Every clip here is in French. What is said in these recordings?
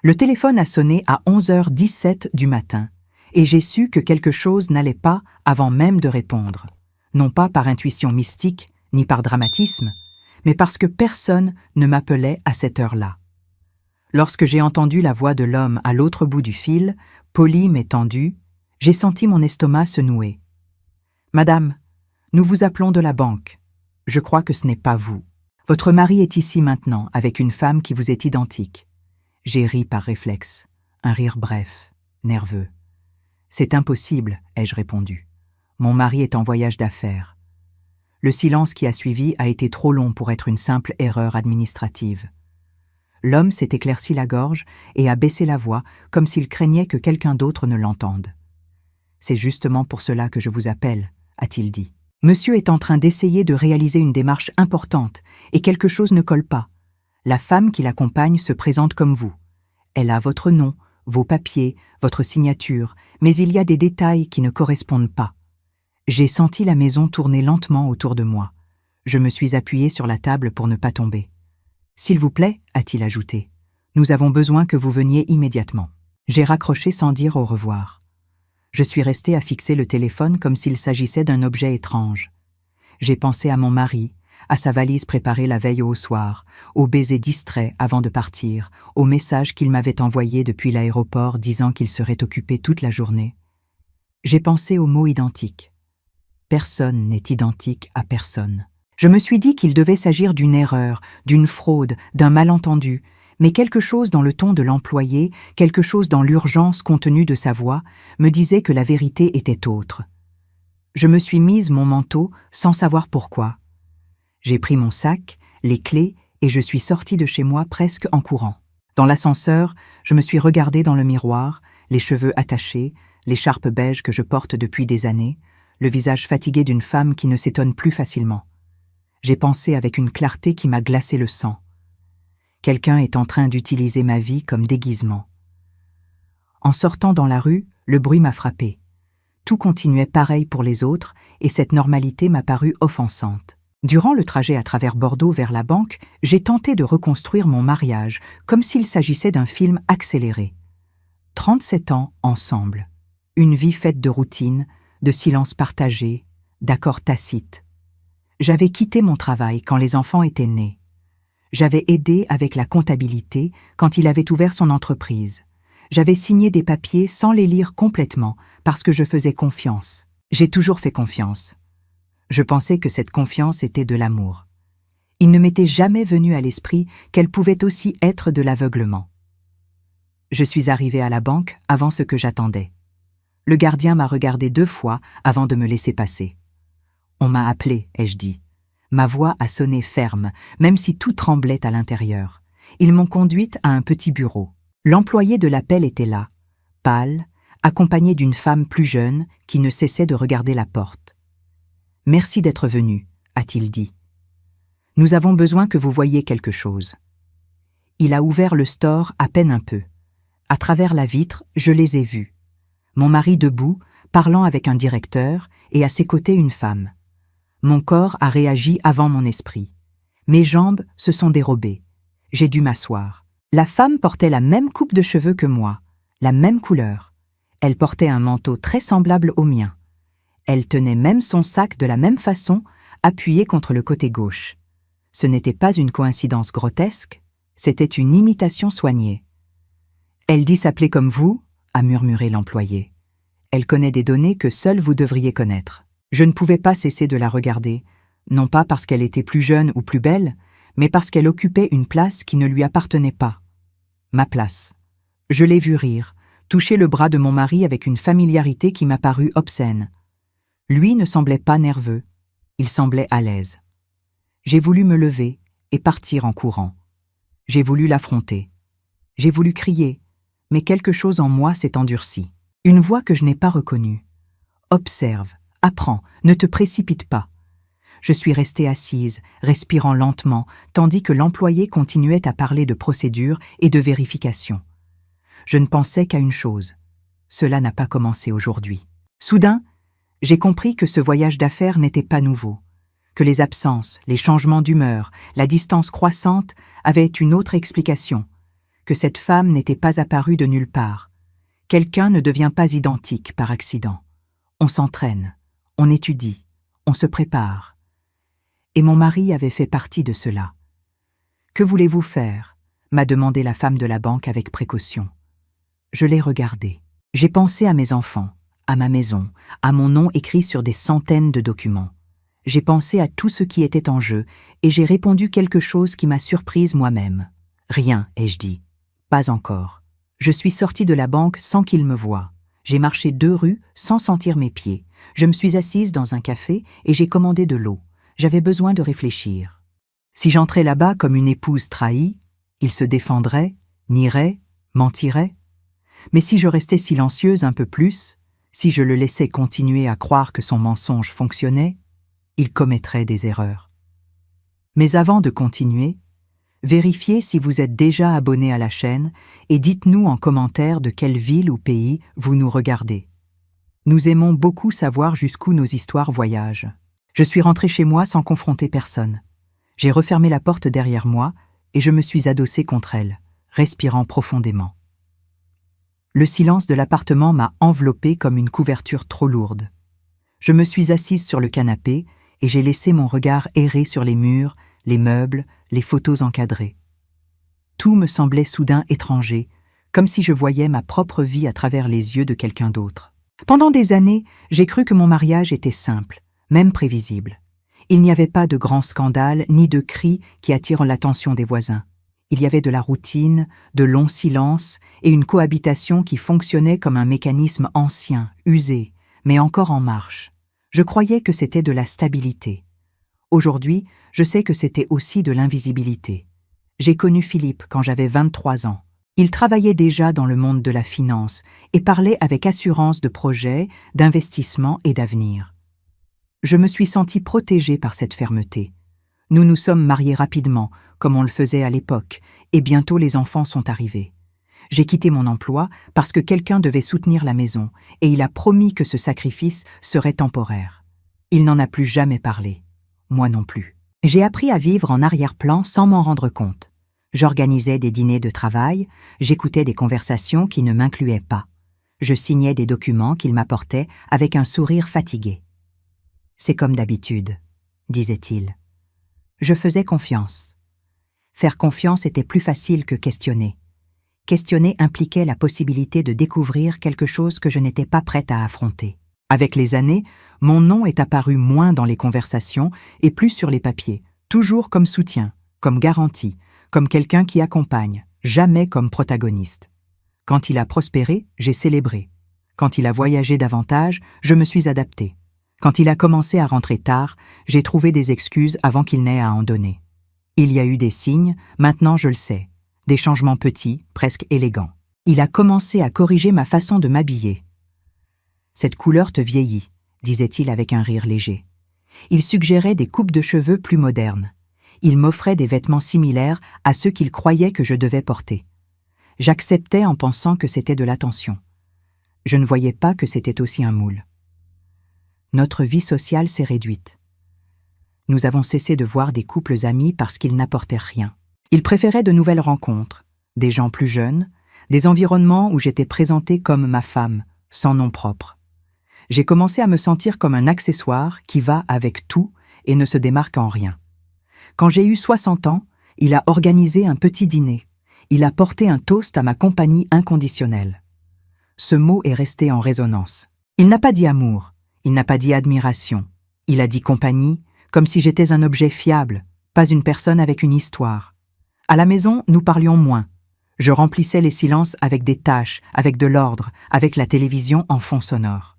Le téléphone a sonné à 11h17 du matin, et j'ai su que quelque chose n'allait pas avant même de répondre. Non pas par intuition mystique, ni par dramatisme, mais parce que personne ne m'appelait à cette heure-là. Lorsque j'ai entendu la voix de l'homme à l'autre bout du fil, poli mais tendu, j'ai senti mon estomac se nouer. « Madame, nous vous appelons de la banque. Je crois que ce n'est pas vous. Votre mari est ici maintenant, avec une femme qui vous est identique. » J'ai ri par réflexe, un rire bref, nerveux. « C'est impossible, ai-je répondu. Mon mari est en voyage d'affaires. » Le silence qui a suivi a été trop long pour être une simple erreur administrative. L'homme s'est éclairci la gorge et a baissé la voix comme s'il craignait que quelqu'un d'autre ne l'entende. « C'est justement pour cela que je vous appelle, » a-t-il dit. « Monsieur est en train d'essayer de réaliser une démarche importante et quelque chose ne colle pas. La femme qui l'accompagne se présente comme vous. Elle a votre nom, vos papiers, votre signature, mais il y a des détails qui ne correspondent pas. » J'ai senti la maison tourner lentement autour de moi. Je me suis appuyé sur la table pour ne pas tomber. « S'il vous plaît, » a-t-il ajouté, « nous avons besoin que vous veniez immédiatement. » J'ai raccroché sans dire au revoir. Je suis resté à fixer le téléphone comme s'il s'agissait d'un objet étrange. J'ai pensé à mon mari, à sa valise préparée la veille au soir, aux baisers distraits avant de partir, aux messages qu'il m'avait envoyés depuis l'aéroport disant qu'il serait occupé toute la journée. J'ai pensé aux mots identiques. Personne n'est identique à personne. Je me suis dit qu'il devait s'agir d'une erreur, d'une fraude, d'un malentendu, mais quelque chose dans le ton de l'employé, quelque chose dans l'urgence contenue de sa voix, me disait que la vérité était autre. Je me suis mise mon manteau sans savoir pourquoi. J'ai pris mon sac, les clés, et je suis sortie de chez moi presque en courant. Dans l'ascenseur, je me suis regardée dans le miroir, les cheveux attachés, l'écharpe beige que je porte depuis des années, le visage fatigué d'une femme qui ne s'étonne plus facilement. J'ai pensé avec une clarté qui m'a glacé le sang. Quelqu'un est en train d'utiliser ma vie comme déguisement. En sortant dans la rue, le bruit m'a frappé. Tout continuait pareil pour les autres et cette normalité m'a paru offensante. Durant le trajet à travers Bordeaux vers la banque, j'ai tenté de reconstruire mon mariage comme s'il s'agissait d'un film accéléré. 37 ans ensemble. Une vie faite de routine, de silence partagé, d'accords tacites. J'avais quitté mon travail quand les enfants étaient nés. J'avais aidé avec la comptabilité quand il avait ouvert son entreprise. J'avais signé des papiers sans les lire complètement parce que je faisais confiance. J'ai toujours fait confiance. Je pensais que cette confiance était de l'amour. Il ne m'était jamais venu à l'esprit qu'elle pouvait aussi être de l'aveuglement. Je suis arrivée à la banque avant ce que j'attendais. Le gardien m'a regardé 2 fois avant de me laisser passer. « On m'a appelé », ai-je dit. Ma voix a sonné ferme, même si tout tremblait à l'intérieur. Ils m'ont conduite à un petit bureau. L'employé de l'appel était là, pâle, accompagné d'une femme plus jeune qui ne cessait de regarder la porte. « Merci d'être venu », a-t-il dit. « Nous avons besoin que vous voyiez quelque chose. » Il a ouvert le store à peine un peu. À travers la vitre, je les ai vus. Mon mari debout, parlant avec un directeur, et à ses côtés une femme. Mon corps a réagi avant mon esprit. Mes jambes se sont dérobées. J'ai dû m'asseoir. La femme portait la même coupe de cheveux que moi, la même couleur. Elle portait un manteau très semblable au mien. Elle tenait même son sac de la même façon, appuyé contre le côté gauche. Ce n'était pas une coïncidence grotesque, c'était une imitation soignée. « Elle dit s'appeler comme vous ?» a murmuré l'employé. « Elle connaît des données que seul vous devriez connaître. » Je ne pouvais pas cesser de la regarder, non pas parce qu'elle était plus jeune ou plus belle, mais parce qu'elle occupait une place qui ne lui appartenait pas. Ma place. Je l'ai vue rire, toucher le bras de mon mari avec une familiarité qui m'a paru obscène. Lui ne semblait pas nerveux, il semblait à l'aise. J'ai voulu me lever et partir en courant. J'ai voulu l'affronter. J'ai voulu crier, mais quelque chose en moi s'est endurci. Une voix que je n'ai pas reconnue. « Observe, apprends, ne te précipite pas. » Je suis restée assise, respirant lentement, tandis que l'employé continuait à parler de procédure et de vérification. Je ne pensais qu'à une chose. Cela n'a pas commencé aujourd'hui. Soudain, j'ai compris que ce voyage d'affaires n'était pas nouveau, que les absences, les changements d'humeur, la distance croissante avaient une autre explication, que cette femme n'était pas apparue de nulle part. Quelqu'un ne devient pas identique par accident. On s'entraîne, on étudie, on se prépare. Et mon mari avait fait partie de cela. « Que voulez-vous faire ?» m'a demandé la femme de la banque avec précaution. Je l'ai regardé. J'ai pensé à mes enfants, à ma maison, à mon nom écrit sur des centaines de documents. J'ai pensé à tout ce qui était en jeu et j'ai répondu quelque chose qui m'a surprise moi-même. « Rien, ai-je dit. Pas encore. » Je suis sortie de la banque sans qu'il me voie. J'ai marché 2 rues sans sentir mes pieds. Je me suis assise dans un café et j'ai commandé de l'eau. J'avais besoin de réfléchir. Si j'entrais là-bas comme une épouse trahie, il se défendrait, nierait, mentirait. Mais si je restais silencieuse un peu plus, si je le laissais continuer à croire que son mensonge fonctionnait, il commettrait des erreurs. Mais avant de continuer, vérifiez si vous êtes déjà abonné à la chaîne et dites-nous en commentaire de quelle ville ou pays vous nous regardez. Nous aimons beaucoup savoir jusqu'où nos histoires voyagent. Je suis rentrée chez moi sans confronter personne. J'ai refermé la porte derrière moi et je me suis adossée contre elle, respirant profondément. Le silence de l'appartement m'a enveloppée comme une couverture trop lourde. Je me suis assise sur le canapé et j'ai laissé mon regard errer sur les murs, les meubles, les photos encadrées. Tout me semblait soudain étranger, comme si je voyais ma propre vie à travers les yeux de quelqu'un d'autre. Pendant des années, j'ai cru que mon mariage était simple, même prévisible. Il n'y avait pas de grands scandales ni de cris qui attirent l'attention des voisins. Il y avait de la routine, de longs silences et une cohabitation qui fonctionnait comme un mécanisme ancien, usé, mais encore en marche. Je croyais que c'était de la stabilité. Aujourd'hui, je sais que c'était aussi de l'invisibilité. J'ai connu Philippe quand j'avais 23 ans. Il travaillait déjà dans le monde de la finance et parlait avec assurance de projets, d'investissements et d'avenir. Je me suis sentie protégée par cette fermeté. Nous nous sommes mariés rapidement, comme on le faisait à l'époque, et bientôt les enfants sont arrivés. J'ai quitté mon emploi parce que quelqu'un devait soutenir la maison, et il a promis que ce sacrifice serait temporaire. Il n'en a plus jamais parlé. Moi non plus. J'ai appris à vivre en arrière-plan sans m'en rendre compte. J'organisais des dîners de travail, j'écoutais des conversations qui ne m'incluaient pas. Je signais des documents qu'il m'apportait avec un sourire fatigué. « C'est comme d'habitude », disait-il. Je faisais confiance. Faire confiance était plus facile que questionner. Questionner impliquait la possibilité de découvrir quelque chose que je n'étais pas prête à affronter. Avec les années, mon nom est apparu moins dans les conversations et plus sur les papiers, toujours comme soutien, comme garantie, comme quelqu'un qui accompagne, jamais comme protagoniste. Quand il a prospéré, j'ai célébré. Quand il a voyagé davantage, je me suis adaptée. Quand il a commencé à rentrer tard, j'ai trouvé des excuses avant qu'il n'ait à en donner. Il y a eu des signes, maintenant je le sais. Des changements petits, presque élégants. Il a commencé à corriger ma façon de m'habiller. « Cette couleur te vieillit », disait-il avec un rire léger. Il suggérait des coupes de cheveux plus modernes. Il m'offrait des vêtements similaires à ceux qu'il croyait que je devais porter. J'acceptais en pensant que c'était de l'attention. Je ne voyais pas que c'était aussi un moule. Notre vie sociale s'est réduite. Nous avons cessé de voir des couples amis parce qu'ils n'apportaient rien. Ils préféraient de nouvelles rencontres, des gens plus jeunes, des environnements où j'étais présentée comme ma femme, sans nom propre. J'ai commencé à me sentir comme un accessoire qui va avec tout et ne se démarque en rien. Quand j'ai eu 60 ans, il a organisé un petit dîner. Il a porté un toast à ma compagnie inconditionnelle. Ce mot est resté en résonance. Il n'a pas dit amour, il n'a pas dit admiration. Il a dit compagnie, comme si j'étais un objet fiable, pas une personne avec une histoire. À la maison, nous parlions moins. Je remplissais les silences avec des tâches, avec de l'ordre, avec la télévision en fond sonore.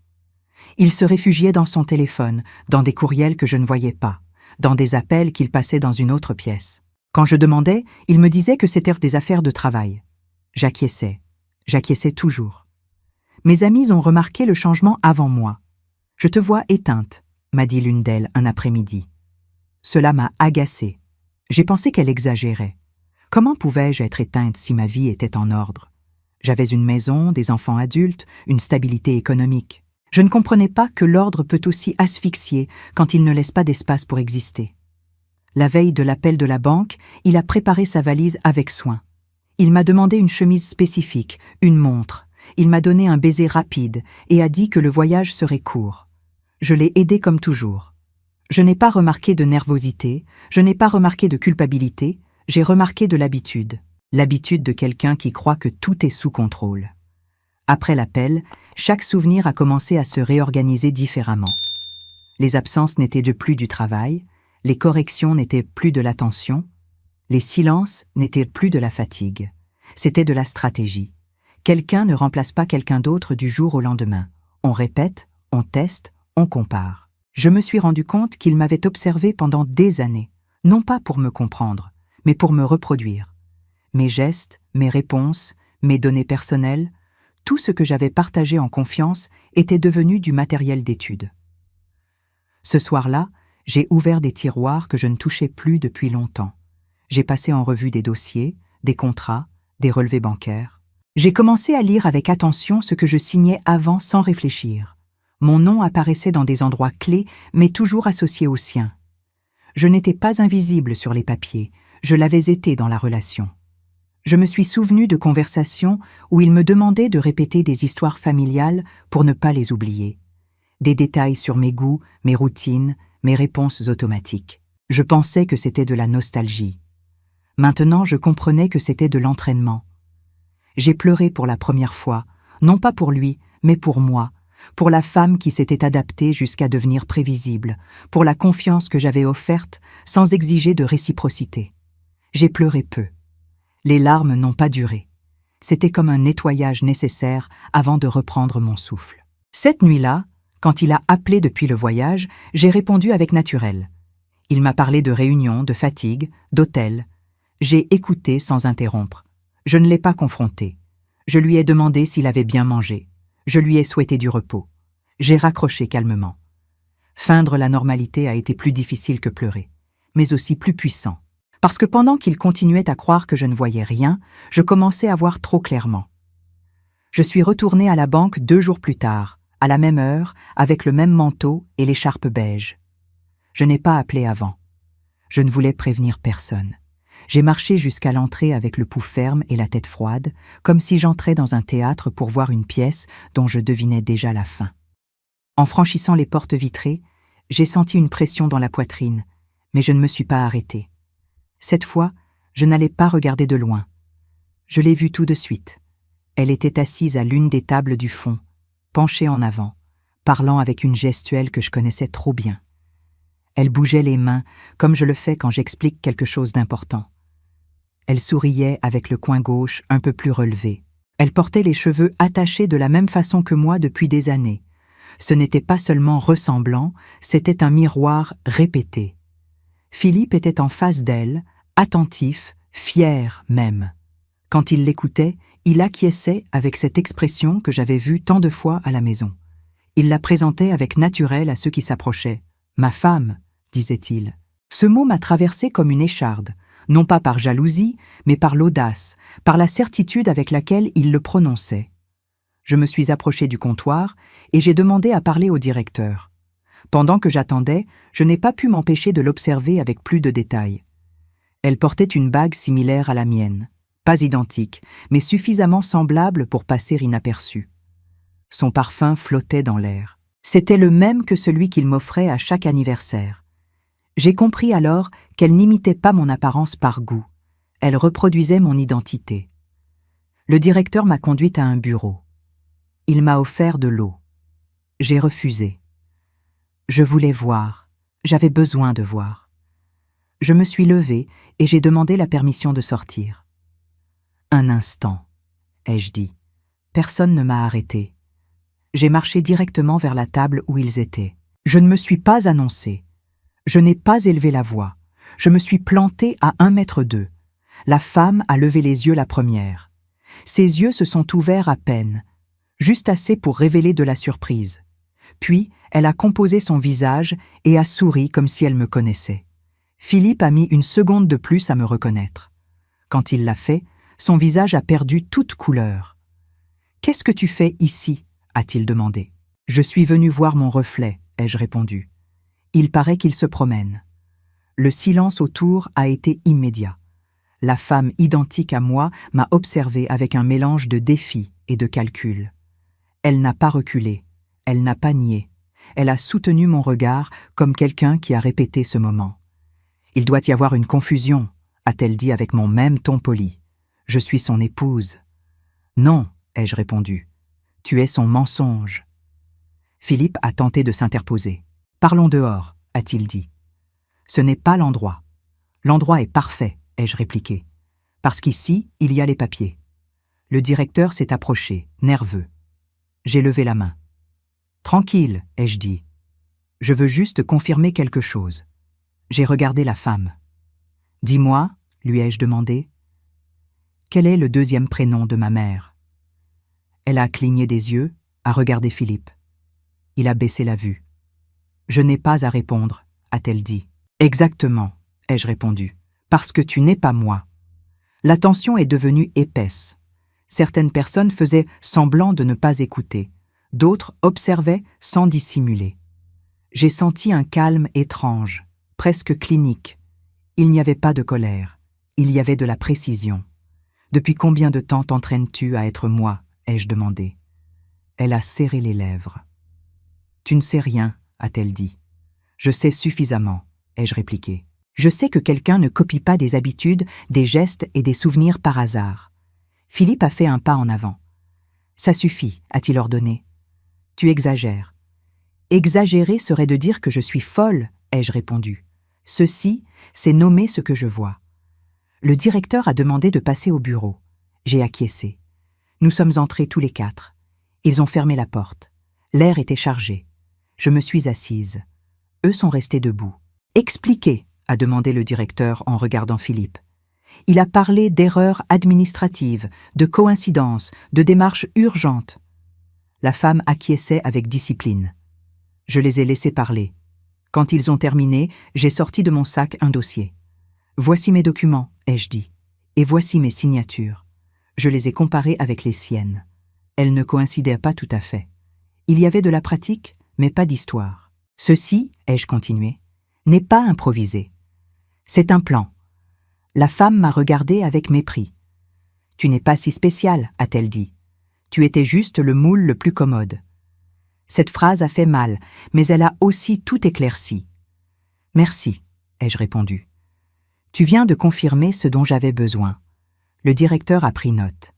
Il se réfugiait dans son téléphone, dans des courriels que je ne voyais pas, dans des appels qu'il passait dans une autre pièce. Quand je demandais, il me disait que c'était des affaires de travail. J'acquiesçais toujours. Mes amies ont remarqué le changement avant moi. « Je te vois éteinte », m'a dit l'une d'elles un après-midi. Cela m'a agacée. J'ai pensé qu'elle exagérait. Comment pouvais-je être éteinte si ma vie était en ordre? J'avais une maison, des enfants adultes, une stabilité économique. Je ne comprenais pas que l'ordre peut aussi asphyxier quand il ne laisse pas d'espace pour exister. La veille de l'appel de la banque, il a préparé sa valise avec soin. Il m'a demandé une chemise spécifique, une montre. Il m'a donné un baiser rapide et a dit que le voyage serait court. Je l'ai aidé comme toujours. Je n'ai pas remarqué de nervosité, je n'ai pas remarqué de culpabilité, j'ai remarqué de l'habitude. L'habitude de quelqu'un qui croit que tout est sous contrôle. Après l'appel, chaque souvenir a commencé à se réorganiser différemment. Les absences n'étaient plus du travail, les corrections n'étaient plus de l'attention, les silences n'étaient plus de la fatigue. C'était de la stratégie. Quelqu'un ne remplace pas quelqu'un d'autre du jour au lendemain. On répète, on teste, on compare. Je me suis rendu compte qu'il m'avait observé pendant des années, non pas pour me comprendre, mais pour me reproduire. Mes gestes, mes réponses, mes données personnelles, tout ce que j'avais partagé en confiance était devenu du matériel d'étude. Ce soir-là, j'ai ouvert des tiroirs que je ne touchais plus depuis longtemps. J'ai passé en revue des dossiers, des contrats, des relevés bancaires. J'ai commencé à lire avec attention ce que je signais avant sans réfléchir. Mon nom apparaissait dans des endroits clés, mais toujours associé au sien. Je n'étais pas invisible sur les papiers, je l'avais été dans la relation. Je me suis souvenu de conversations où il me demandait de répéter des histoires familiales pour ne pas les oublier. Des détails sur mes goûts, mes routines, mes réponses automatiques. Je pensais que c'était de la nostalgie. Maintenant, je comprenais que c'était de l'entraînement. J'ai pleuré pour la première fois, non pas pour lui, mais pour moi, pour la femme qui s'était adaptée jusqu'à devenir prévisible, pour la confiance que j'avais offerte sans exiger de réciprocité. J'ai pleuré peu. Les larmes n'ont pas duré. C'était comme un nettoyage nécessaire avant de reprendre mon souffle. Cette nuit-là, quand il a appelé depuis le voyage, j'ai répondu avec naturel. Il m'a parlé de réunions, de fatigue, d'hôtels. J'ai écouté sans interrompre. Je ne l'ai pas confronté. Je lui ai demandé s'il avait bien mangé. Je lui ai souhaité du repos. J'ai raccroché calmement. Feindre la normalité a été plus difficile que pleurer, mais aussi plus puissant. Parce que pendant qu'il continuait à croire que je ne voyais rien, je commençais à voir trop clairement. Je suis retournée à la banque 2 jours plus tard, à la même heure, avec le même manteau et l'écharpe beige. Je n'ai pas appelé avant. Je ne voulais prévenir personne. J'ai marché jusqu'à l'entrée avec le pouls ferme et la tête froide, comme si j'entrais dans un théâtre pour voir une pièce dont je devinais déjà la fin. En franchissant les portes vitrées, j'ai senti une pression dans la poitrine, mais je ne me suis pas arrêtée. Cette fois, je n'allais pas regarder de loin. Je l'ai vue tout de suite. Elle était assise à l'une des tables du fond, penchée en avant, parlant avec une gestuelle que je connaissais trop bien. Elle bougeait les mains, comme je le fais quand j'explique quelque chose d'important. Elle souriait avec le coin gauche un peu plus relevé. Elle portait les cheveux attachés de la même façon que moi depuis des années. Ce n'était pas seulement ressemblant, c'était un miroir répété. Philippe était en face d'elle, attentif, fier même. Quand il l'écoutait, il acquiesçait avec cette expression que j'avais vue tant de fois à la maison. Il la présentait avec naturel à ceux qui s'approchaient. « Ma femme », disait-il. Ce mot m'a traversé comme une écharde, non pas par jalousie, mais par l'audace, par la certitude avec laquelle il le prononçait. Je me suis approchée du comptoir et j'ai demandé à parler au directeur. Pendant que j'attendais, je n'ai pas pu m'empêcher de l'observer avec plus de détails. Elle portait une bague similaire à la mienne, pas identique, mais suffisamment semblable pour passer inaperçue. Son parfum flottait dans l'air. C'était le même que celui qu'il m'offrait à chaque anniversaire. J'ai compris alors qu'elle n'imitait pas mon apparence par goût. Elle reproduisait mon identité. Le directeur m'a conduite à un bureau. Il m'a offert de l'eau. J'ai refusé. Je voulais voir. J'avais besoin de voir. Je me suis levée et j'ai demandé la permission de sortir. Un instant, ai-je dit. Personne ne m'a arrêté. J'ai marché directement vers la table où ils étaient. Je ne me suis pas annoncée. Je n'ai pas élevé la voix. Je me suis plantée à 1,2 m. La femme a levé les yeux la première. Ses yeux se sont ouverts à peine, juste assez pour révéler de la surprise. Puis, elle a composé son visage et a souri comme si elle me connaissait. Philippe a mis une seconde de plus à me reconnaître. Quand il l'a fait, son visage a perdu toute couleur. « Qu'est-ce que tu fais ici ?» a-t-il demandé. « Je suis venu voir mon reflet », ai-je répondu. « Il paraît qu'il se promène. » Le silence autour a été immédiat. La femme identique à moi m'a observé avec un mélange de défi et de calcul. Elle n'a pas reculé, elle n'a pas nié. Elle a soutenu mon regard comme quelqu'un qui a répété ce moment. « Il doit y avoir une confusion », a-t-elle dit avec mon même ton poli. « Je suis son épouse. »« Non », ai-je répondu. « Tu es son mensonge. » Philippe a tenté de s'interposer. « Parlons dehors », a-t-il dit. « Ce n'est pas l'endroit. L'endroit est parfait, ai-je répliqué. Parce qu'ici, il y a les papiers. Le directeur s'est approché, nerveux. J'ai levé la main. « Tranquille, ai-je dit. Je veux juste confirmer quelque chose. » J'ai regardé la femme. « Dis-moi, lui ai-je demandé. Quel est le deuxième prénom de ma mère ?» Elle a cligné des yeux, a regardé Philippe. Il a baissé la vue. « Je n'ai pas à répondre, a-t-elle dit. « Exactement, ai-je répondu, parce que tu n'es pas moi. » La tension est devenue épaisse. Certaines personnes faisaient semblant de ne pas écouter. D'autres observaient sans dissimuler. J'ai senti un calme étrange, presque clinique. Il n'y avait pas de colère, il y avait de la précision. « Depuis combien de temps t'entraînes-tu à être moi ?» ai-je demandé. Elle a serré les lèvres. « Tu ne sais rien, a-t-elle dit. Je sais suffisamment, ai-je répliqué. Je sais que quelqu'un ne copie pas des habitudes, des gestes et des souvenirs par hasard. Philippe a fait un pas en avant. « Ça suffit, a-t-il ordonné. Tu exagères. » Exagérer serait de dire que je suis folle, ai-je répondu. Ceci, c'est nommer ce que je vois. Le directeur a demandé de passer au bureau. J'ai acquiescé. Nous sommes entrés tous les quatre. Ils ont fermé la porte. L'air était chargé. Je me suis assise. Eux sont restés debout. « Expliquez », a demandé le directeur en regardant Philippe. Il a parlé d'erreurs administratives, de coïncidences, de démarches urgentes. La femme acquiesçait avec discipline. Je les ai laissés parler. Quand ils ont terminé, j'ai sorti de mon sac un dossier. « Voici mes documents », ai-je dit, « et voici mes signatures. » Je les ai comparées avec les siennes. Elles ne coïncidaient pas tout à fait. Il y avait de la pratique, mais pas d'histoire. « Ceci, ai-je continué, n'est pas improvisé. C'est un plan. » La femme m'a regardé avec mépris. « Tu n'es pas si spécial, a-t-elle dit. Tu étais juste le moule le plus commode. » Cette phrase a fait mal, mais elle a aussi tout éclairci. « Merci, ai-je répondu. Tu viens de confirmer ce dont j'avais besoin. » Le directeur a pris note.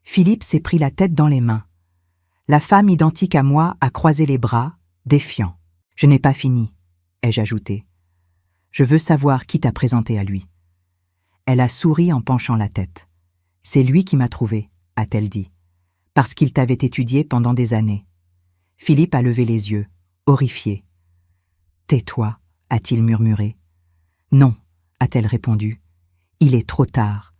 Philippe s'est pris la tête dans les mains. La femme identique à moi a croisé les bras, défiant. « Je n'ai pas fini, ai-je ajouté. Je veux savoir qui t'a présenté à lui. » Elle a souri en penchant la tête. « C'est lui qui m'a trouvé, a-t-elle dit, parce qu'il t'avait étudié pendant des années. » Philippe a levé les yeux, horrifié. « Tais-toi, a-t-il murmuré. « Non, a-t-elle répondu. Il est trop tard. »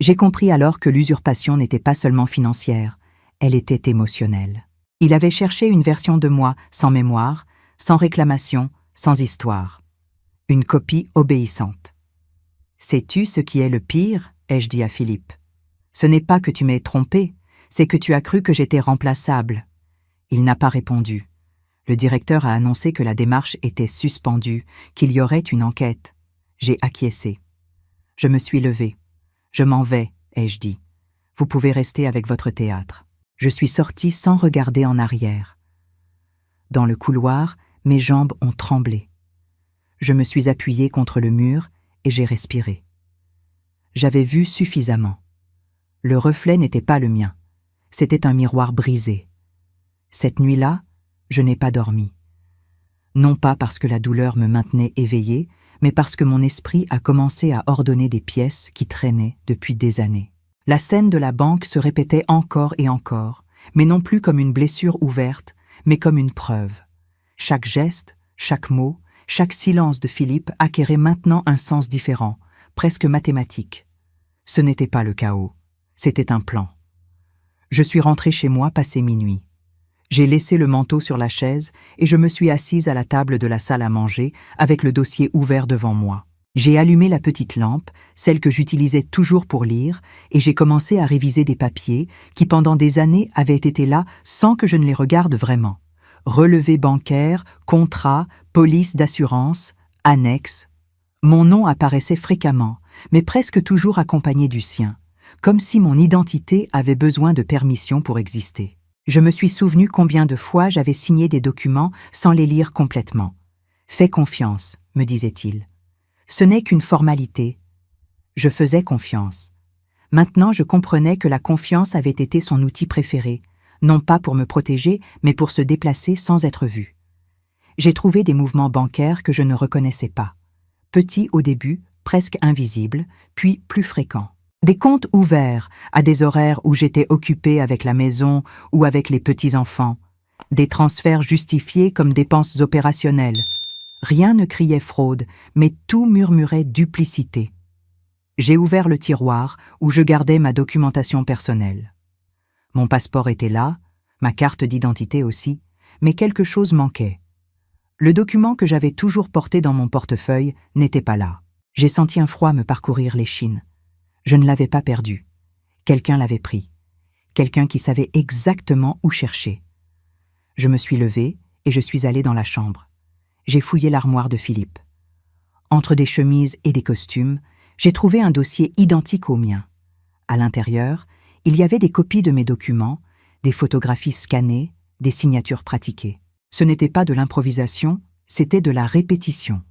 J'ai compris alors que l'usurpation n'était pas seulement financière, elle était émotionnelle. Il avait cherché une version de moi sans mémoire, sans réclamation, sans histoire. Une copie obéissante. « Sais-tu ce qui est le pire ?» ai-je dit à Philippe. « Ce n'est pas que tu m'aies trompé, c'est que tu as cru que j'étais remplaçable. » Il n'a pas répondu. Le directeur a annoncé que la démarche était suspendue, qu'il y aurait une enquête. J'ai acquiescé. Je me suis levée. « Je m'en vais, ai-je dit. Vous pouvez rester avec votre théâtre. » Je suis sortie sans regarder en arrière. Dans le couloir, mes jambes ont tremblé. Je me suis appuyée contre le mur et j'ai respiré. J'avais vu suffisamment. Le reflet n'était pas le mien. C'était un miroir brisé. Cette nuit-là, je n'ai pas dormi. Non pas parce que la douleur me maintenait éveillée, mais parce que mon esprit a commencé à ordonner des pièces qui traînaient depuis des années. La scène de la banque se répétait encore et encore, mais non plus comme une blessure ouverte, mais comme une preuve. Chaque geste, chaque mot, chaque silence de Philippe acquérait maintenant un sens différent, presque mathématique. Ce n'était pas le chaos, c'était un plan. Je suis rentrée chez moi passé minuit. J'ai laissé le manteau sur la chaise et je me suis assise à la table de la salle à manger avec le dossier ouvert devant moi. J'ai allumé la petite lampe, celle que j'utilisais toujours pour lire, et j'ai commencé à réviser des papiers qui pendant des années avaient été là sans que je ne les regarde vraiment. Relevés bancaires, contrats, police d'assurance, annexes. Mon nom apparaissait fréquemment, mais presque toujours accompagné du sien, comme si mon identité avait besoin de permission pour exister. Je me suis souvenu combien de fois j'avais signé des documents sans les lire complètement. « Fais confiance », me disait-il. Ce n'est qu'une formalité. Je faisais confiance. Maintenant, je comprenais que la confiance avait été son outil préféré, non pas pour me protéger, mais pour se déplacer sans être vu. J'ai trouvé des mouvements bancaires que je ne reconnaissais pas. Petits au début, presque invisibles, puis plus fréquents. Des comptes ouverts, à des horaires où j'étais occupée avec la maison ou avec les petits-enfants. Des transferts justifiés comme dépenses opérationnelles. Rien ne criait fraude, mais tout murmurait duplicité. J'ai ouvert le tiroir où je gardais ma documentation personnelle. Mon passeport était là, ma carte d'identité aussi, mais quelque chose manquait. Le document que j'avais toujours porté dans mon portefeuille n'était pas là. J'ai senti un froid me parcourir l'échine. Je ne l'avais pas perdu. Quelqu'un l'avait pris. Quelqu'un qui savait exactement où chercher. Je me suis levée et je suis allée dans la chambre. J'ai fouillé l'armoire de Philippe. Entre des chemises et des costumes, j'ai trouvé un dossier identique au mien. À l'intérieur, il y avait des copies de mes documents, des photographies scannées, des signatures pratiquées. Ce n'était pas de l'improvisation, c'était de la répétition.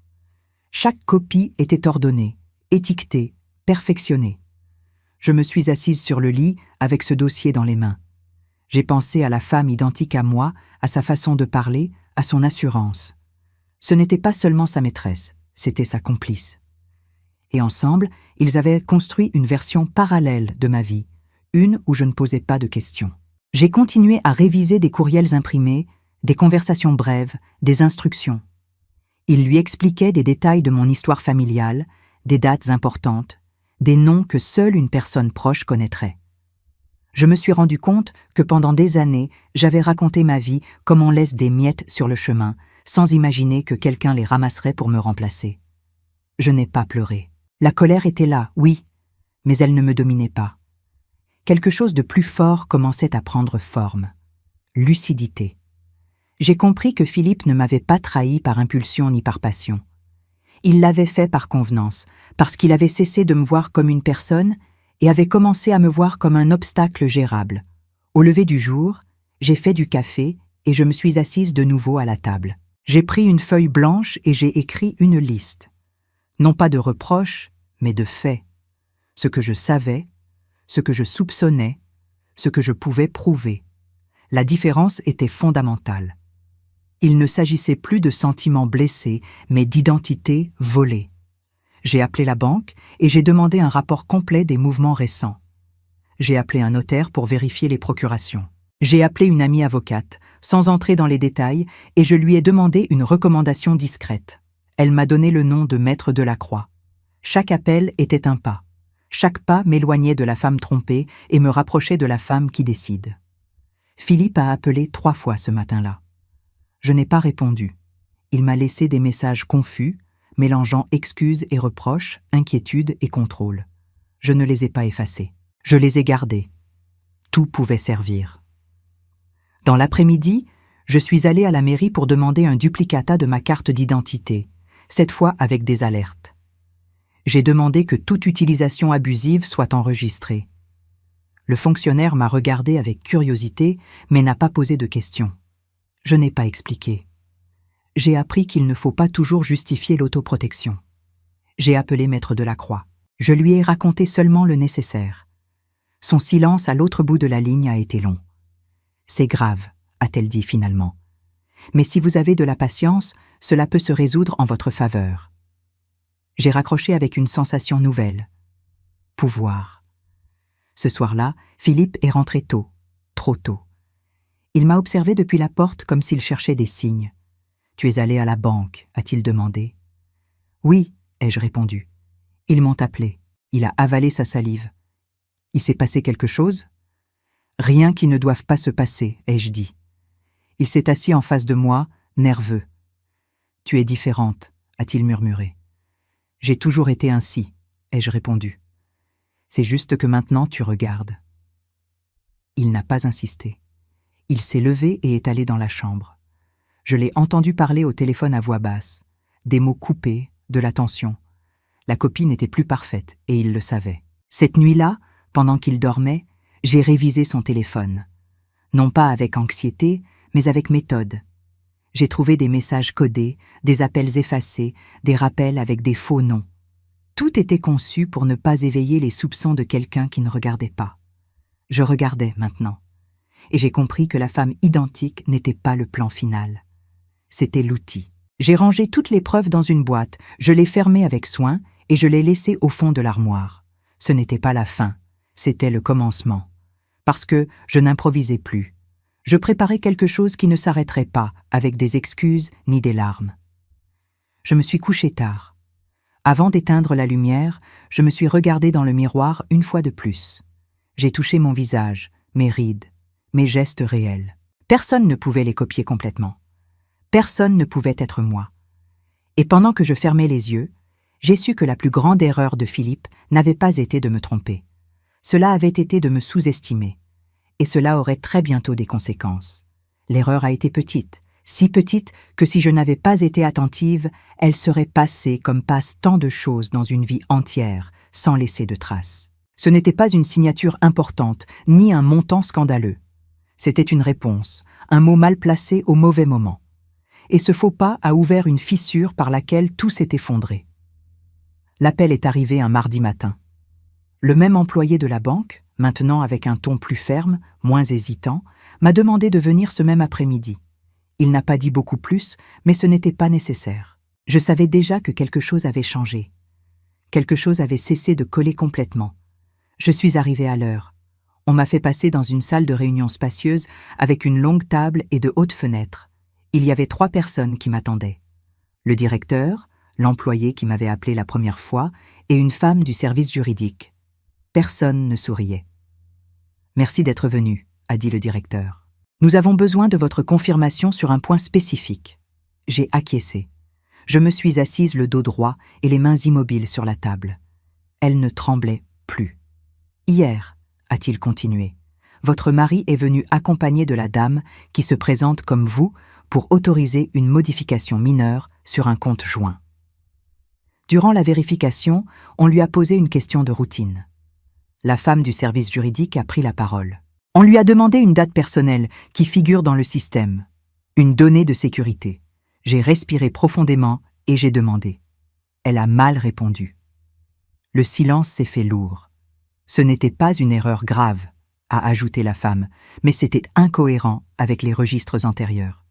Chaque copie était ordonnée, étiquetée, perfectionnée. Je me suis assise sur le lit avec ce dossier dans les mains. J'ai pensé à la femme identique à moi, à sa façon de parler, à son assurance. Ce n'était pas seulement sa maîtresse, c'était sa complice. Et ensemble, ils avaient construit une version parallèle de ma vie, une où je ne posais pas de questions. J'ai continué à réviser des courriels imprimés, des conversations brèves, des instructions. Il lui expliquait des détails de mon histoire familiale, des dates importantes, des noms que seule une personne proche connaîtrait. Je me suis rendu compte que pendant des années, j'avais raconté ma vie comme on laisse des miettes sur le chemin, sans imaginer que quelqu'un les ramasserait pour me remplacer. Je n'ai pas pleuré. La colère était là, oui, mais elle ne me dominait pas. Quelque chose de plus fort commençait à prendre forme. Lucidité. J'ai compris que Philippe ne m'avait pas trahi par impulsion ni par passion. Il l'avait fait par convenance, parce qu'il avait cessé de me voir comme une personne et avait commencé à me voir comme un obstacle gérable. Au lever du jour, j'ai fait du café et je me suis assise de nouveau à la table. J'ai pris une feuille blanche et j'ai écrit une liste. Non pas de reproches, mais de faits. Ce que je savais, ce que je soupçonnais, ce que je pouvais prouver. La différence était fondamentale. Il ne s'agissait plus de sentiments blessés, mais d'identité volée. J'ai appelé la banque et j'ai demandé un rapport complet des mouvements récents. J'ai appelé un notaire pour vérifier les procurations. J'ai appelé une amie avocate, sans entrer dans les détails, et je lui ai demandé une recommandation discrète. Elle m'a donné le nom de Maître Delacroix. Chaque appel était un pas. Chaque pas m'éloignait de la femme trompée et me rapprochait de la femme qui décide. Philippe a appelé 3 fois ce matin-là. Je n'ai pas répondu. Il m'a laissé des messages confus, mélangeant excuses et reproches, inquiétudes et contrôle. Je ne les ai pas effacés. Je les ai gardés. Tout pouvait servir. Dans l'après-midi, je suis allée à la mairie pour demander un duplicata de ma carte d'identité, cette fois avec des alertes. J'ai demandé que toute utilisation abusive soit enregistrée. Le fonctionnaire m'a regardé avec curiosité, mais n'a pas posé de questions. Je n'ai pas expliqué. J'ai appris qu'il ne faut pas toujours justifier l'autoprotection. J'ai appelé Maître Delacroix. Je lui ai raconté seulement le nécessaire. Son silence à l'autre bout de la ligne a été long. « C'est grave », a-t-elle dit finalement. « Mais si vous avez de la patience, cela peut se résoudre en votre faveur. » J'ai raccroché avec une sensation nouvelle. Pouvoir. Ce soir-là, Philippe est rentré tôt, trop tôt. Il m'a observé depuis la porte comme s'il cherchait des signes. « Tu es allé à la banque ?» a-t-il demandé. « Oui », ai-je répondu. Ils m'ont appelé. Il a avalé sa salive. « Il s'est passé quelque chose ?»« Rien qui ne doive pas se passer », ai-je dit. Il s'est assis en face de moi, nerveux. « Tu es différente », a-t-il murmuré. « J'ai toujours été ainsi », ai-je répondu. « C'est juste que maintenant tu regardes. » Il n'a pas insisté. Il s'est levé et est allé dans la chambre. Je l'ai entendu parler au téléphone à voix basse, des mots coupés, de la tension. La copie n'était plus parfaite, et il le savait. Cette nuit-là, pendant qu'il dormait, j'ai révisé son téléphone. Non pas avec anxiété, mais avec méthode. J'ai trouvé des messages codés, des appels effacés, des rappels avec des faux noms. Tout était conçu pour ne pas éveiller les soupçons de quelqu'un qui ne regardait pas. Je regardais maintenant, et j'ai compris que la femme identique n'était pas le plan final. C'était l'outil. J'ai rangé toutes les preuves dans une boîte, je l'ai fermée avec soin et je l'ai laissée au fond de l'armoire. Ce n'était pas la fin, c'était le commencement. Parce que je n'improvisais plus. Je préparais quelque chose qui ne s'arrêterait pas, avec des excuses ni des larmes. Je me suis couché tard. Avant d'éteindre la lumière, je me suis regardé dans le miroir une fois de plus. J'ai touché mon visage, mes rides, mes gestes réels. Personne ne pouvait les copier complètement. Personne ne pouvait être moi. Et pendant que je fermais les yeux, j'ai su que la plus grande erreur de Philippe n'avait pas été de me tromper. Cela avait été de me sous-estimer. Et cela aurait très bientôt des conséquences. L'erreur a été petite, si petite que si je n'avais pas été attentive, elle serait passée comme passent tant de choses dans une vie entière, sans laisser de traces. Ce n'était pas une signature importante, ni un montant scandaleux. C'était une réponse, un mot mal placé au mauvais moment. Et ce faux pas a ouvert une fissure par laquelle tout s'est effondré. L'appel est arrivé un mardi matin. Le même employé de la banque, maintenant avec un ton plus ferme, moins hésitant, m'a demandé de venir ce même après-midi. Il n'a pas dit beaucoup plus, mais ce n'était pas nécessaire. Je savais déjà que quelque chose avait changé. Quelque chose avait cessé de coller complètement. Je suis arrivé à l'heure. On m'a fait passer dans une salle de réunion spacieuse avec une longue table et de hautes fenêtres. Il y avait 3 personnes qui m'attendaient. Le directeur, l'employé qui m'avait appelé la première fois et une femme du service juridique. Personne ne souriait. « Merci d'être venu », a dit le directeur. « Nous avons besoin de votre confirmation sur un point spécifique. » J'ai acquiescé. Je me suis assise le dos droit et les mains immobiles sur la table. Elle ne tremblait plus. « Hier, » a-t-il continué, « votre mari est venu accompagné de la dame qui se présente comme vous pour autoriser une modification mineure sur un compte joint. Durant la vérification, on lui a posé une question de routine. La femme du service juridique a pris la parole. On lui a demandé une date personnelle qui figure dans le système, une donnée de sécurité. J'ai respiré profondément et j'ai demandé. Elle a mal répondu. Le silence s'est fait lourd. Ce n'était pas une erreur grave, a ajouté la femme, mais c'était incohérent avec les registres antérieurs.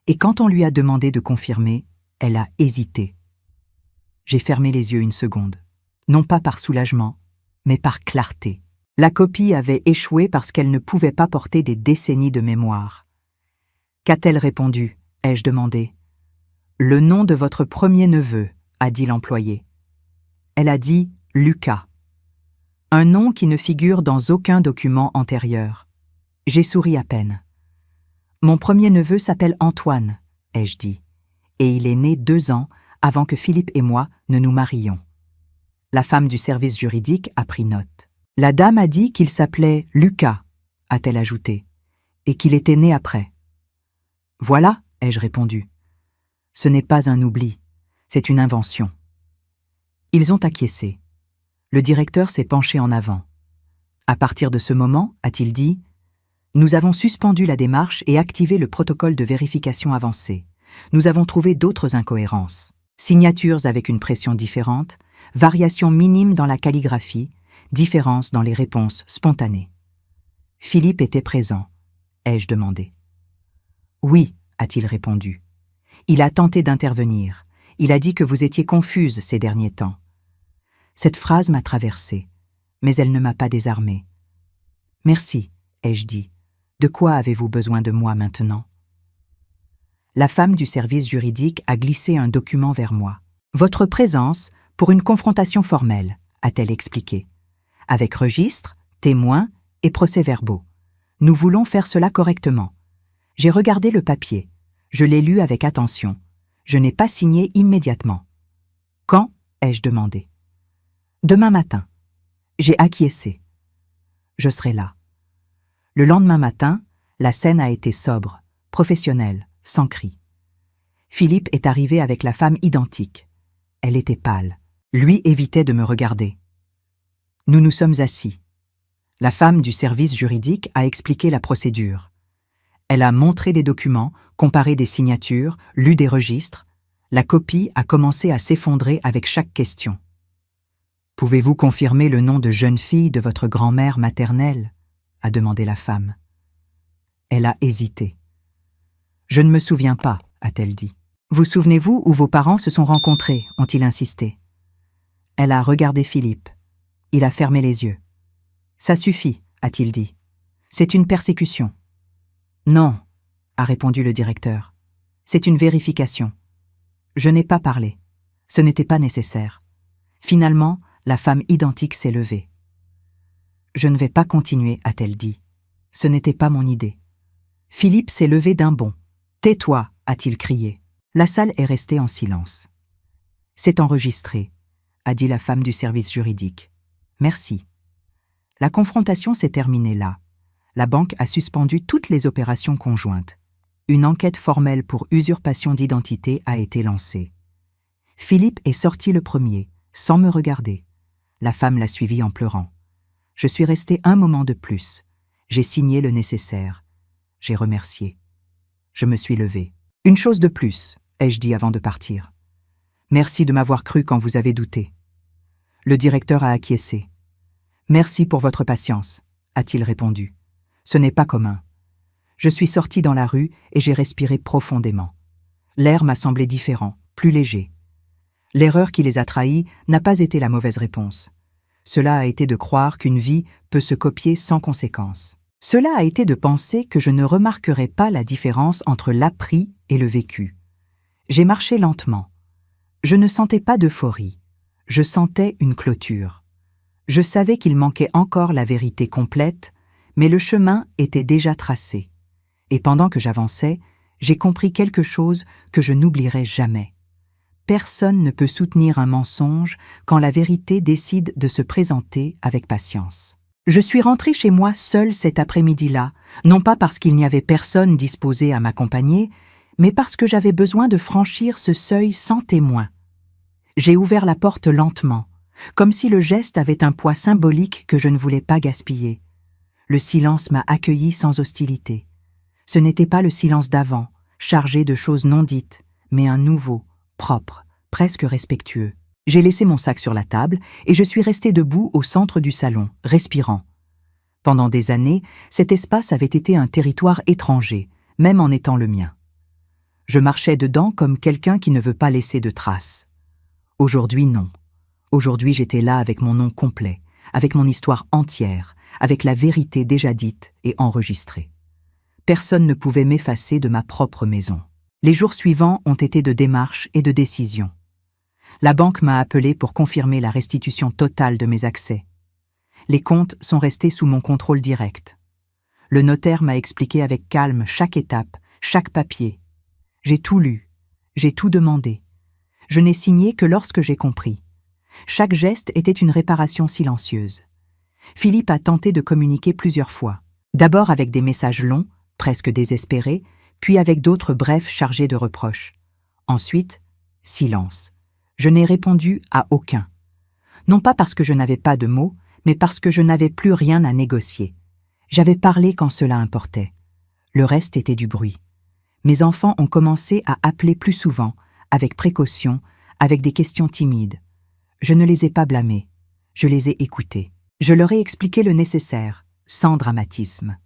Et quand on lui a demandé de confirmer, elle a hésité. J'ai fermé les yeux une seconde, non pas par soulagement, mais par clarté. La copie avait échoué parce qu'elle ne pouvait pas porter des décennies de mémoire. « Qu'a-t-elle répondu ?» ai-je demandé. « Le nom de votre premier neveu », a dit l'employé. Elle a dit « Lucas ». Un nom qui ne figure dans aucun document antérieur. J'ai souri à peine. « Mon premier neveu s'appelle Antoine », ai-je dit, et il est né 2 ans avant que Philippe et moi ne nous marions. La femme du service juridique a pris note. La dame a dit qu'il s'appelait Lucas, a-t-elle ajouté, et qu'il était né après. Voilà, ai-je répondu. Ce n'est pas un oubli, c'est une invention. Ils ont acquiescé. Le directeur s'est penché en avant. À partir de ce moment, a-t-il dit, nous avons suspendu la démarche et activé le protocole de vérification avancée. Nous avons trouvé d'autres incohérences. Signatures avec une pression différente, variations minimes dans la calligraphie, différences dans les réponses spontanées. Philippe était présent, ai-je demandé. Oui, a-t-il répondu. Il a tenté d'intervenir. Il a dit que vous étiez confuse ces derniers temps. Cette phrase m'a traversée, mais elle ne m'a pas désarmée. Merci, ai-je dit. De quoi avez-vous besoin de moi maintenant? La femme du service juridique a glissé un document vers moi. Votre présence pour une confrontation formelle, a-t-elle expliqué. Avec registre, témoins et procès-verbaux. Nous voulons faire cela correctement. J'ai regardé le papier. Je l'ai lu avec attention. Je n'ai pas signé immédiatement. Quand ai-je demandé. Demain matin. J'ai acquiescé. Je serai là. Le lendemain matin, la scène a été sobre, professionnelle, sans cri. Philippe est arrivé avec la femme identique. Elle était pâle. Lui évitait de me regarder. Nous nous sommes assis. La femme du service juridique a expliqué la procédure. Elle a montré des documents, comparé des signatures, lu des registres. La copie a commencé à s'effondrer avec chaque question. « Pouvez-vous confirmer le nom de jeune fille de votre grand-mère maternelle ?» a demandé la femme. Elle a hésité. « Je ne me souviens pas », a-t-elle dit. « Vous souvenez-vous où vos parents se sont rencontrés ?» ont-ils insisté. Elle a regardé Philippe. Il a fermé les yeux. « Ça suffit », a-t-il dit. « C'est une persécution. » « Non, » a répondu le directeur. « C'est une vérification. » Je n'ai pas parlé. Ce n'était pas nécessaire. Finalement, la femme identique s'est levée. « Je ne vais pas continuer », a-t-elle dit. Ce n'était pas mon idée. Philippe s'est levé d'un bond. « Tais-toi » a-t-il crié. La salle est restée en silence. « C'est enregistré », a dit la femme du service juridique. « Merci. » La confrontation s'est terminée là. La banque a suspendu toutes les opérations conjointes. Une enquête formelle pour usurpation d'identité a été lancée. Philippe est sorti le premier, sans me regarder. La femme l'a suivi en pleurant. Je suis resté un moment de plus. J'ai signé le nécessaire. J'ai remercié. Je me suis levé. « Une chose de plus », ai-je dit avant de partir. « Merci de m'avoir cru quand vous avez douté. » Le directeur a acquiescé. « Merci pour votre patience », a-t-il répondu. Ce n'est pas commun. Je suis sorti dans la rue et j'ai respiré profondément. L'air m'a semblé différent, plus léger. L'erreur qui les a trahis n'a pas été la mauvaise réponse. Cela a été de croire qu'une vie peut se copier sans conséquence. Cela a été de penser que je ne remarquerais pas la différence entre l'appris et le vécu. J'ai marché lentement. Je ne sentais pas d'euphorie. Je sentais une clôture. Je savais qu'il manquait encore la vérité complète, mais le chemin était déjà tracé. Et pendant que j'avançais, j'ai compris quelque chose que je n'oublierai jamais. Personne ne peut soutenir un mensonge quand la vérité décide de se présenter avec patience. Je suis rentré chez moi seul cet après-midi-là, non pas parce qu'il n'y avait personne disposé à m'accompagner, mais parce que j'avais besoin de franchir ce seuil sans témoin. J'ai ouvert la porte lentement, comme si le geste avait un poids symbolique que je ne voulais pas gaspiller. Le silence m'a accueilli sans hostilité. Ce n'était pas le silence d'avant, chargé de choses non dites, mais un nouveau, propre, presque respectueux. J'ai laissé mon sac sur la table et je suis resté debout au centre du salon, respirant. Pendant des années, cet espace avait été un territoire étranger, même en étant le mien. Je marchais dedans comme quelqu'un qui ne veut pas laisser de traces. Aujourd'hui, non. Aujourd'hui, j'étais là avec mon nom complet, avec mon histoire entière, avec la vérité déjà dite et enregistrée. Personne ne pouvait m'effacer de ma propre maison. Les jours suivants ont été de démarches et de décisions. La banque m'a appelé pour confirmer la restitution totale de mes accès. Les comptes sont restés sous mon contrôle direct. Le notaire m'a expliqué avec calme chaque étape, chaque papier. J'ai tout lu, j'ai tout demandé. Je n'ai signé que lorsque j'ai compris. Chaque geste était une réparation silencieuse. Philippe a tenté de communiquer plusieurs fois. D'abord avec des messages longs, presque désespérés, puis avec d'autres brefs chargés de reproches. Ensuite, silence. Je n'ai répondu à aucun. Non pas parce que je n'avais pas de mots, mais parce que je n'avais plus rien à négocier. J'avais parlé quand cela importait. Le reste était du bruit. Mes enfants ont commencé à appeler plus souvent, avec précaution, avec des questions timides. Je ne les ai pas blâmés. Je les ai écoutés. Je leur ai expliqué le nécessaire, sans dramatisme.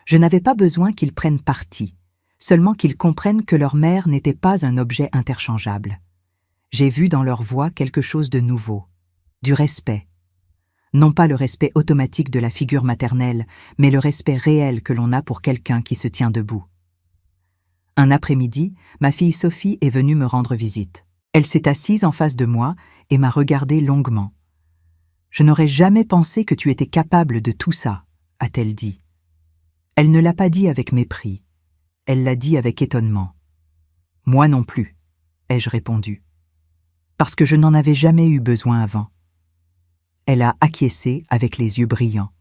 Je n'avais pas besoin qu'ils prennent parti, seulement qu'ils comprennent que leur mère n'était pas un objet interchangeable. J'ai vu dans leur voix quelque chose de nouveau, du respect. Non pas le respect automatique de la figure maternelle, mais le respect réel que l'on a pour quelqu'un qui se tient debout. Un après-midi, ma fille Sophie est venue me rendre visite. Elle s'est assise en face de moi et m'a regardé longuement. « Je n'aurais jamais pensé que tu étais capable de tout ça », a-t-elle dit. Elle ne l'a pas dit avec mépris. Elle l'a dit avec étonnement. « Moi non plus », ai-je répondu. Parce que je n'en avais jamais eu besoin avant. Elle a acquiescé avec les yeux brillants.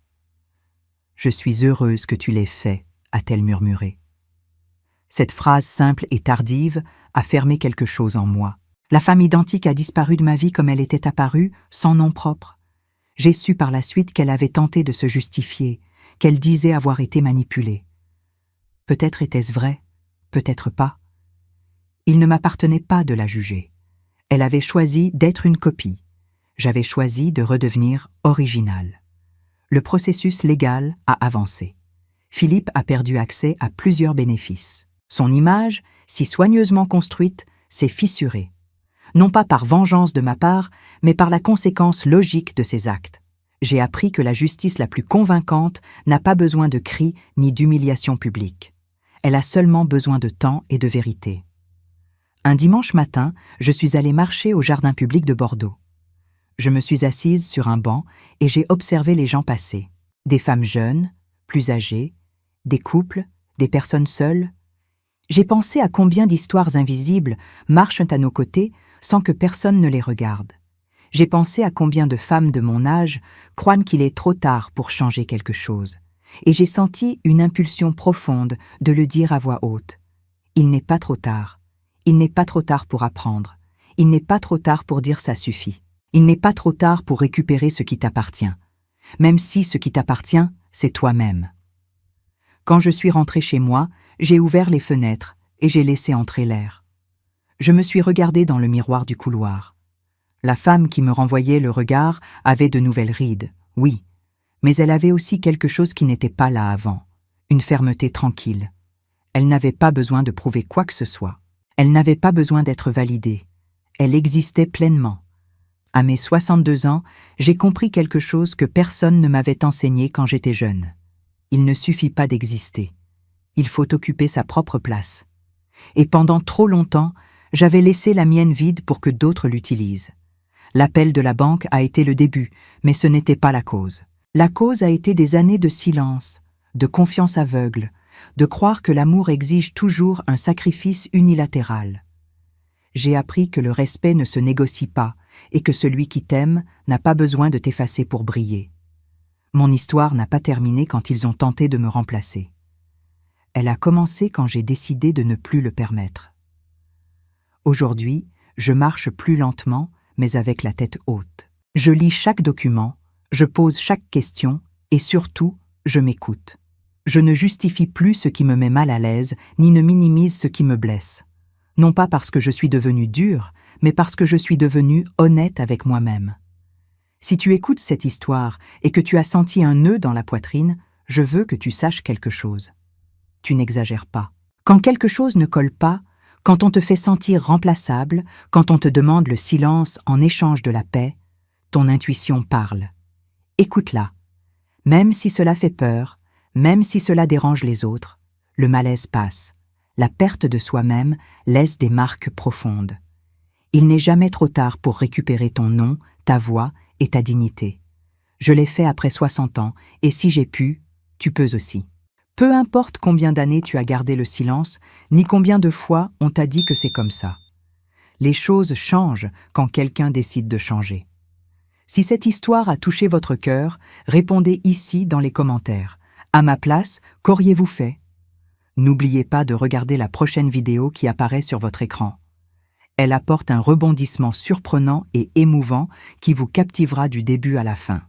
« Je suis heureuse que tu l'aies fait », a-t-elle murmuré. Cette phrase simple et tardive a fermé quelque chose en moi. La femme identique a disparu de ma vie comme elle était apparue, sans nom propre. J'ai su par la suite qu'elle avait tenté de se justifier, qu'elle disait avoir été manipulée. Peut-être était-ce vrai, peut-être pas. Il ne m'appartenait pas de la juger. Elle avait choisi d'être une copie. J'avais choisi de redevenir original. Le processus légal a avancé. Philippe a perdu accès à plusieurs bénéfices. Son image, si soigneusement construite, s'est fissurée. Non pas par vengeance de ma part, mais par la conséquence logique de ses actes. J'ai appris que la justice la plus convaincante n'a pas besoin de cris ni d'humiliation publique. Elle a seulement besoin de temps et de vérité. Un dimanche matin, je suis allée marcher au jardin public de Bordeaux. Je me suis assise sur un banc et j'ai observé les gens passer. Des femmes jeunes, plus âgées, des couples, des personnes seules. J'ai pensé à combien d'histoires invisibles marchent à nos côtés sans que personne ne les regarde. J'ai pensé à combien de femmes de mon âge croient qu'il est trop tard pour changer quelque chose. Et j'ai senti une impulsion profonde de le dire à voix haute. Il n'est pas trop tard. Il n'est pas trop tard pour apprendre. Il n'est pas trop tard pour dire ça suffit. Il n'est pas trop tard pour récupérer ce qui t'appartient. Même si ce qui t'appartient, c'est toi-même. Quand je suis rentrée chez moi, j'ai ouvert les fenêtres et j'ai laissé entrer l'air. Je me suis regardée dans le miroir du couloir. La femme qui me renvoyait le regard avait de nouvelles rides, oui, mais elle avait aussi quelque chose qui n'était pas là avant, une fermeté tranquille. Elle n'avait pas besoin de prouver quoi que ce soit. Elle n'avait pas besoin d'être validée. Elle existait pleinement. À mes 62 ans, j'ai compris quelque chose que personne ne m'avait enseigné quand j'étais jeune. Il ne suffit pas d'exister. Il faut occuper sa propre place. Et pendant trop longtemps, j'avais laissé la mienne vide pour que d'autres l'utilisent. L'appel de la banque a été le début, mais ce n'était pas la cause. La cause a été des années de silence, de confiance aveugle, de croire que l'amour exige toujours un sacrifice unilatéral. J'ai appris que le respect ne se négocie pas et que celui qui t'aime n'a pas besoin de t'effacer pour briller. Mon histoire n'a pas terminé quand ils ont tenté de me remplacer. Elle a commencé quand j'ai décidé de ne plus le permettre. Aujourd'hui, je marche plus lentement, mais avec la tête haute. Je lis chaque document, je pose chaque question et surtout, je m'écoute. Je ne justifie plus ce qui me met mal à l'aise, ni ne minimise ce qui me blesse. Non pas parce que je suis devenue dure, mais parce que je suis devenue honnête avec moi-même. Si tu écoutes cette histoire et que tu as senti un nœud dans la poitrine, je veux que tu saches quelque chose. Tu n'exagères pas. Quand quelque chose ne colle pas, quand on te fait sentir remplaçable, quand on te demande le silence en échange de la paix, ton intuition parle. Écoute-la. Même si cela fait peur, même si cela dérange les autres, le malaise passe. La perte de soi-même laisse des marques profondes. Il n'est jamais trop tard pour récupérer ton nom, ta voix et ta dignité. Je l'ai fait après 60 ans, et si j'ai pu, tu peux aussi. Peu importe combien d'années tu as gardé le silence, ni combien de fois on t'a dit que c'est comme ça. Les choses changent quand quelqu'un décide de changer. Si cette histoire a touché votre cœur, répondez ici dans les commentaires. À ma place, qu'auriez-vous fait? N'oubliez pas de regarder la prochaine vidéo qui apparaît sur votre écran. Elle apporte un rebondissement surprenant et émouvant qui vous captivera du début à la fin.